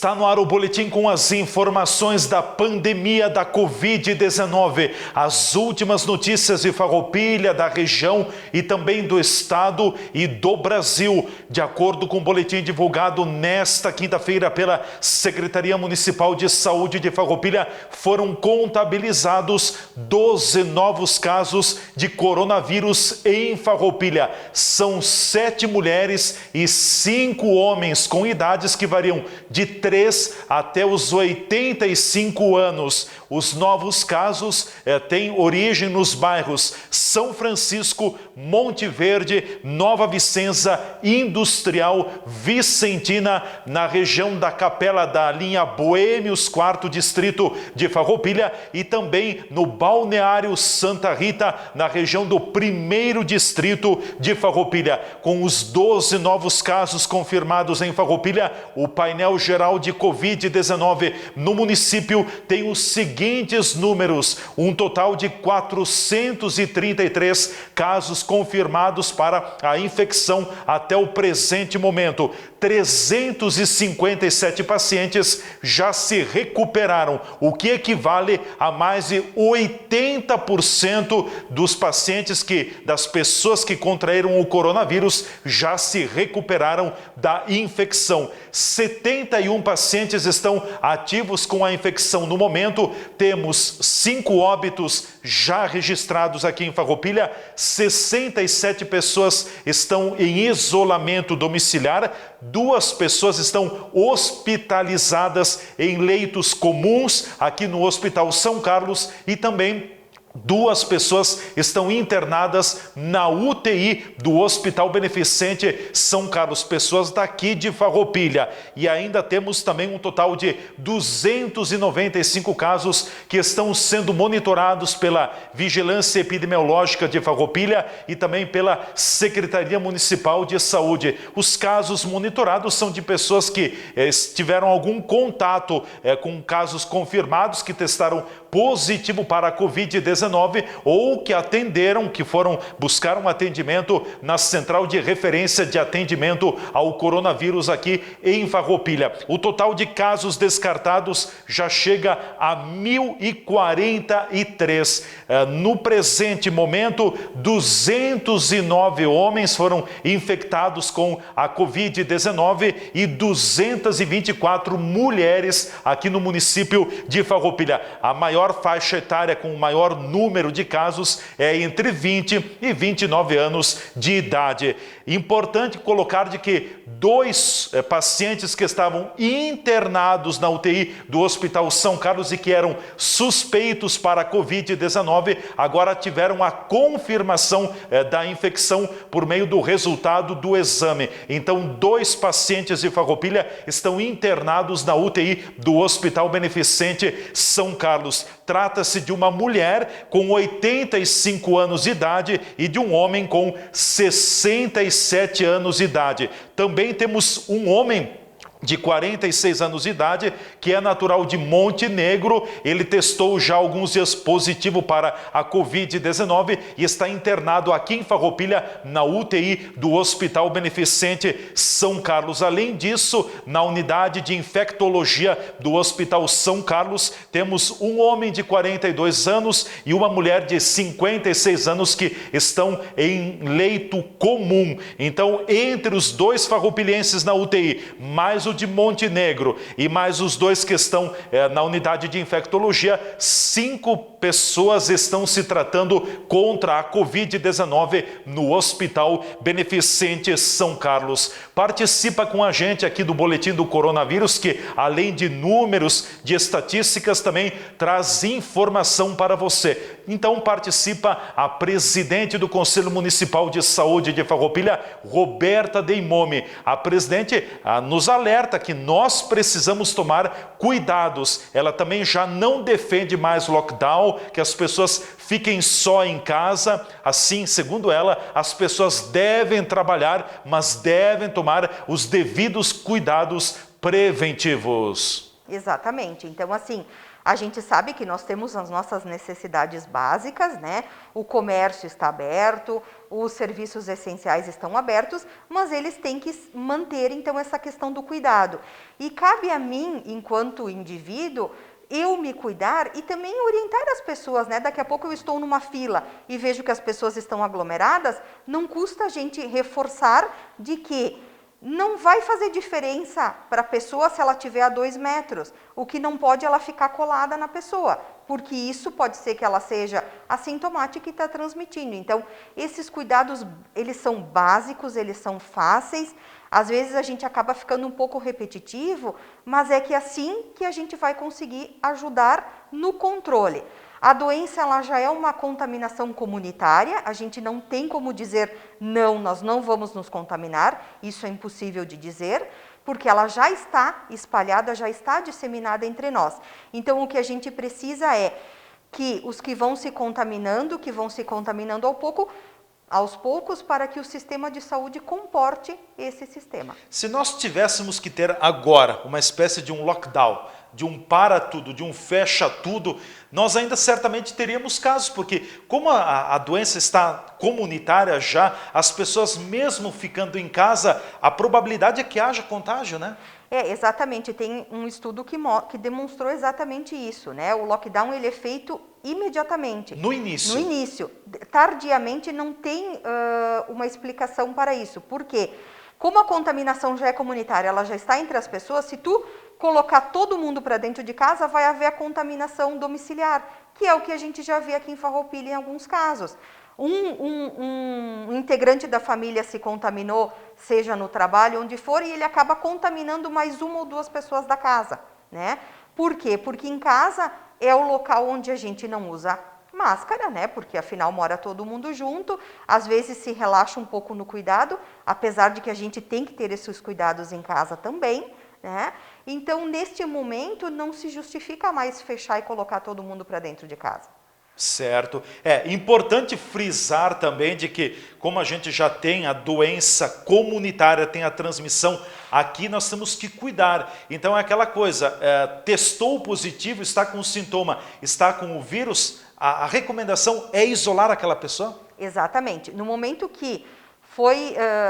Está no ar o boletim com as informações da pandemia da Covid-19. As últimas notícias de Farroupilha, da região e também do estado e do Brasil. De acordo com o boletim divulgado nesta quinta-feira pela Secretaria Municipal de Saúde de Farroupilha, foram contabilizados 12 novos casos de coronavírus em Farroupilha. São 7 mulheres e 5 homens com idades que variam de 3 até os 85 anos. Os novos casos têm origem nos bairros São Francisco, Monte Verde, Nova Vicenza, Industrial, Vicentina, na região da Capela da linha Boêmios, 4º distrito de Farroupilha, e também no Balneário Santa Rita, na região do 1º distrito de Farroupilha. Com os 12 novos casos confirmados em Farroupilha, o painel geral de Covid-19 no município tem os seguintes números: um total de 433 casos confirmados para a infecção até o presente momento. 357 pacientes já se recuperaram, o que equivale a mais de 80% dos pacientes das pessoas que contraíram o coronavírus já se recuperaram da infecção. 71 pacientes estão ativos com a infecção no momento. Temos 5 óbitos já registrados aqui em Farroupilha. 67 pessoas estão em isolamento domiciliar. 2 pessoas estão hospitalizadas em leitos comuns aqui no Hospital São Carlos e também 2 pessoas estão internadas na UTI do Hospital Beneficente São Carlos, pessoas daqui de Farroupilha. E ainda temos também um total de 295 casos que estão sendo monitorados pela Vigilância Epidemiológica de Farroupilha e também pela Secretaria Municipal de Saúde. Os casos monitorados são de pessoas que tiveram algum contato com casos confirmados, que testaram positivo para a Covid-19 ou que foram buscar um atendimento na Central de Referência de Atendimento ao Coronavírus aqui em Farroupilha. O total de casos descartados já chega a 1.043. No presente momento, 209 homens foram infectados com a Covid-19 e 224 mulheres aqui no município de Farroupilha. A maior faixa etária com o maior número de casos é entre 20 e 29 anos de idade. Importante colocar de que 2 pacientes que estavam internados na UTI do Hospital São Carlos e que eram suspeitos para a Covid-19, agora tiveram a confirmação da infecção por meio do resultado do exame. Então, 2 pacientes de Farroupilha estão internados na UTI do Hospital Beneficente São Carlos. Trata-se de uma mulher com 85 anos de idade e de um homem com 67 anos de idade. Também temos um homem de 46 anos de idade, que é natural de Montenegro. Ele testou já há alguns dias positivo para a Covid-19 e está internado aqui em Farroupilha, na UTI do Hospital Beneficente São Carlos. Além disso, na unidade de infectologia do Hospital São Carlos, temos um homem de 42 anos e uma mulher de 56 anos que estão em leito comum. Então, entre os 2 farroupilhenses na UTI, mais o de Montenegro e mais os 2 que estão na unidade de infectologia, 5 pessoas estão se tratando contra a Covid-19 no Hospital Beneficente São Carlos. Participa com a gente aqui do Boletim do Coronavírus, que além de números, de estatísticas, também traz informação para você. Então participa a presidente do Conselho Municipal de Saúde de Farroupilha, Roberta Deimome. A presidente nos alerta que nós precisamos tomar cuidados. Ela também já não defende mais lockdown, que as pessoas fiquem só em casa. Assim, segundo ela, as pessoas devem trabalhar, mas devem tomar os devidos cuidados preventivos. Exatamente. Então, assim, a gente sabe que nós temos as nossas necessidades básicas, né? O comércio está aberto, os serviços essenciais estão abertos, mas eles têm que manter, então, essa questão do cuidado. E cabe a mim, enquanto indivíduo, eu me cuidar e também orientar as pessoas, né? Daqui a pouco eu estou numa fila e vejo que as pessoas estão aglomeradas, não custa a gente reforçar de que não vai fazer diferença para a pessoa se ela tiver a 2 metros. O que não pode é ela ficar colada na pessoa, porque isso pode ser que ela seja assintomática e está transmitindo. Então, esses cuidados, eles são básicos, eles são fáceis. Às vezes a gente acaba ficando um pouco repetitivo, mas é que assim que a gente vai conseguir ajudar no controle. A doença ela já é uma contaminação comunitária, a gente não tem como dizer não, nós não vamos nos contaminar, isso é impossível de dizer, porque ela já está espalhada, já está disseminada entre nós. Então o que a gente precisa é que os que vão se contaminando aos poucos, para que o sistema de saúde comporte esse sistema. Se nós tivéssemos que ter agora uma espécie de um lockdown, de um para tudo, de um fecha tudo, nós ainda certamente teríamos casos, porque como a doença está comunitária já, as pessoas mesmo ficando em casa, a probabilidade é que haja contágio, né? Exatamente, tem um estudo que demonstrou exatamente isso, né? O lockdown ele é feito imediatamente. No início. No início. Tardiamente não tem uma explicação para isso. Por quê? Como a contaminação já é comunitária, ela já está entre as pessoas, se tu colocar todo mundo para dentro de casa, vai haver a contaminação domiciliar, que é o que a gente já vê aqui em Farroupilha em alguns casos. Um integrante da família se contaminou, seja no trabalho, onde for, e ele acaba contaminando mais uma ou duas pessoas da casa, né? Por quê? Porque em casa é o local onde a gente não usa máscara, né? Porque afinal mora todo mundo junto, às vezes se relaxa um pouco no cuidado, apesar de que a gente tem que ter esses cuidados em casa também, né? Então, neste momento, não se justifica mais fechar e colocar todo mundo para dentro de casa. Certo. É importante frisar também de que, como a gente já tem a doença comunitária, tem a transmissão, aqui nós temos que cuidar. Então é aquela coisa, testou positivo, está com o sintoma, está com o vírus, a recomendação é isolar aquela pessoa? Exatamente. No momento que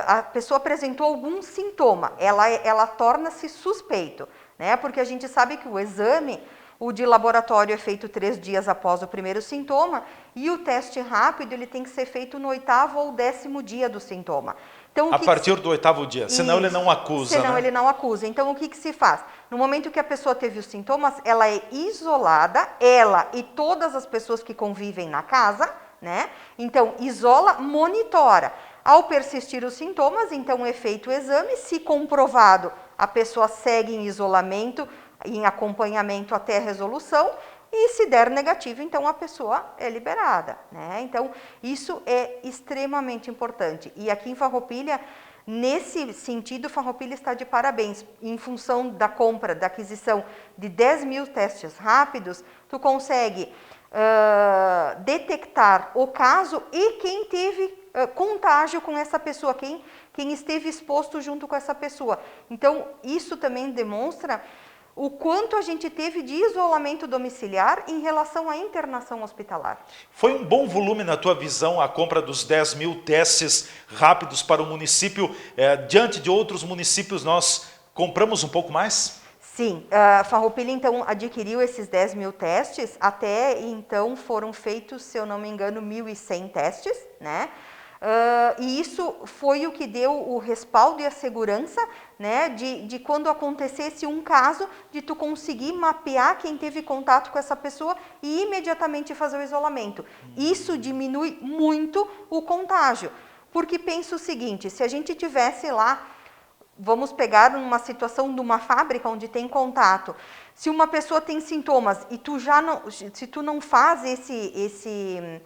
a pessoa apresentou algum sintoma, ela torna-se suspeito, né? Porque a gente sabe que o exame, o de laboratório é feito 3 dias após o primeiro sintoma e o teste rápido ele tem que ser feito no 8º ou 10º dia do sintoma. Então, a partir do 8º dia, senão ele não acusa, senão ele não acusa. Então, o que se faz? No momento que a pessoa teve os sintomas, ela é isolada, ela e todas as pessoas que convivem na casa, né? Então, isola, monitora. Ao persistir os sintomas, então é feito o exame, se comprovado, a pessoa segue em isolamento, em acompanhamento até a resolução, e se der negativo, então a pessoa é liberada, né? Então, isso é extremamente importante. E aqui em Farroupilha, nesse sentido, Farroupilha está de parabéns. Em função da compra, da aquisição de 10 mil testes rápidos, tu consegue detectar o caso e quem teve contágio com essa pessoa, quem esteve exposto junto com essa pessoa. Então, isso também demonstra o quanto a gente teve de isolamento domiciliar em relação à internação hospitalar. Foi um bom volume, na tua visão, a compra dos 10 mil testes rápidos para o município? Diante de outros municípios, nós compramos um pouco mais? Sim, Farroupilha então adquiriu esses 10 mil testes, até então foram feitos, se eu não me engano, 1.100 testes, né? E isso foi o que deu o respaldo e a segurança, né, de quando acontecesse um caso, de tu conseguir mapear quem teve contato com essa pessoa e imediatamente fazer o isolamento. Isso diminui muito o contágio, porque pensa o seguinte, se a gente tivesse lá, vamos pegar uma situação de uma fábrica onde tem contato, se uma pessoa tem sintomas e se tu não faz esse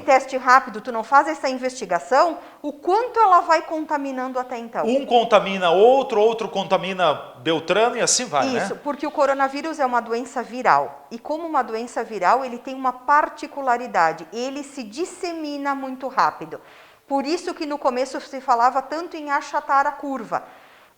teste rápido, tu não faz essa investigação, o quanto ela vai contaminando até então? Um contamina outro, outro contamina Beltrano e assim vai, né? Isso, porque o coronavírus é uma doença viral. E como uma doença viral, ele tem uma particularidade, ele se dissemina muito rápido. Por isso que no começo se falava tanto em achatar a curva.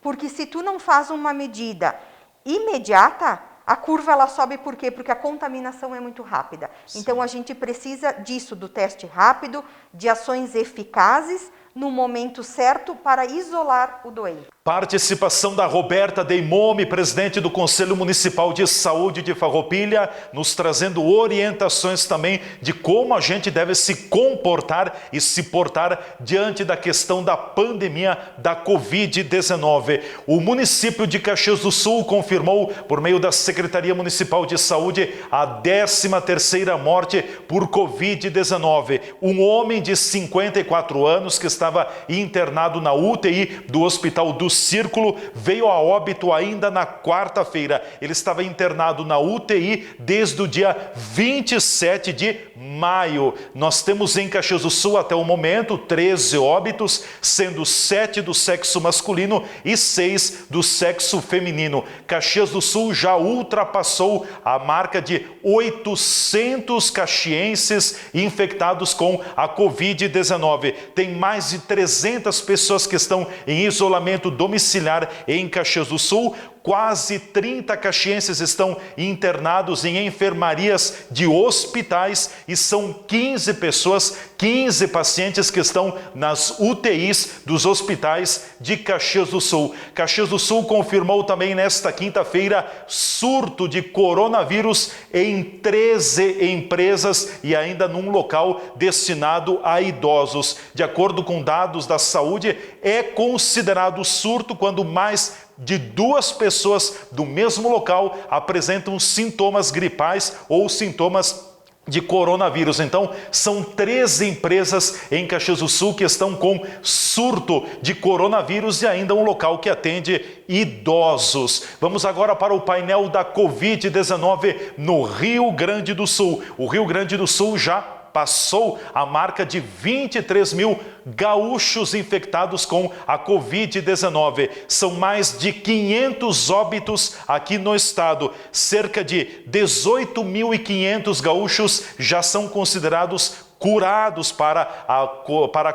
Porque se tu não faz uma medida imediata, a curva ela sobe por quê? Porque a contaminação é muito rápida. Sim. Então a gente precisa disso, do teste rápido, de ações eficazes no momento certo para isolar o doente. Participação da Roberta Deimome, presidente do Conselho Municipal de Saúde de Farroupilha, nos trazendo orientações também de como a gente deve se comportar e se portar diante da questão da pandemia da Covid-19. O município de Caxias do Sul confirmou, por meio da Secretaria Municipal de Saúde, a 13ª morte por Covid-19. Um homem de 54 anos que estava internado na UTI do Hospital do Círculo veio a óbito ainda na quarta-feira. Ele estava internado na UTI desde o dia 27 de maio. Nós temos em Caxias do Sul até o momento 13 óbitos, sendo 7 do sexo masculino e 6 do sexo feminino. Caxias do Sul já ultrapassou a marca de 800 caxienses infectados com a Covid-19. Tem mais de 300 pessoas que estão em isolamento domiciliar em Caxias do Sul. Quase 30 caxienses estão internados em enfermarias de hospitais e são 15 pessoas, 15 pacientes que estão nas UTIs dos hospitais de Caxias do Sul. Caxias do Sul confirmou também nesta quinta-feira surto de coronavírus em 13 empresas e ainda num local destinado a idosos. De acordo com dados da saúde, é considerado surto quando mais de 2 pessoas do mesmo local apresentam sintomas gripais ou sintomas de coronavírus. Então, são 13 empresas em Caxias do Sul que estão com surto de coronavírus e ainda um local que atende idosos. Vamos agora para o painel da Covid-19 no Rio Grande do Sul. O Rio Grande do Sul já passou a marca de 23 mil gaúchos infectados com a Covid-19. São mais de 500 óbitos aqui no estado. Cerca de 18.500 gaúchos já são considerados curados para a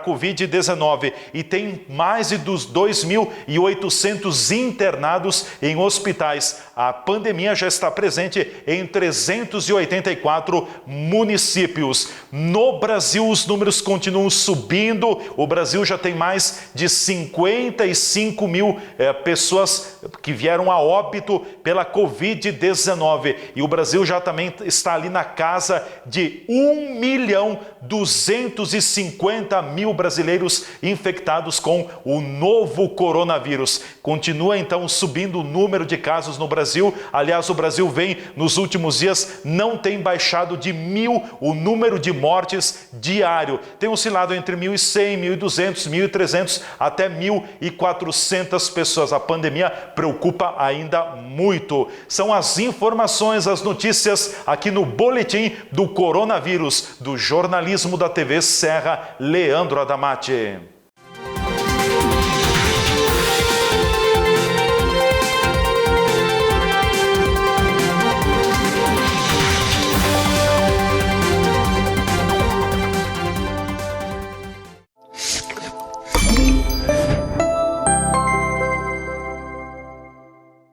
Covid-19 e tem mais de 2.800 internados em hospitais. A pandemia já está presente em 384 municípios. No Brasil, os números continuam subindo. O Brasil já tem mais de 55 mil pessoas que vieram a óbito pela Covid-19. E o Brasil já também está ali na casa de 1.250.000 brasileiros infectados com o novo coronavírus. Continua então subindo o número de casos no Brasil. Aliás, o Brasil vem nos últimos dias, não tem baixado de 1.000 o número de mortes diário. Tem oscilado entre 1.100, 1.200, 1.300 até 1.400 pessoas. A pandemia preocupa ainda muito. São as informações, as notícias aqui no Boletim do Coronavírus, do jornalismo da TV Serra, Leandro Adamati.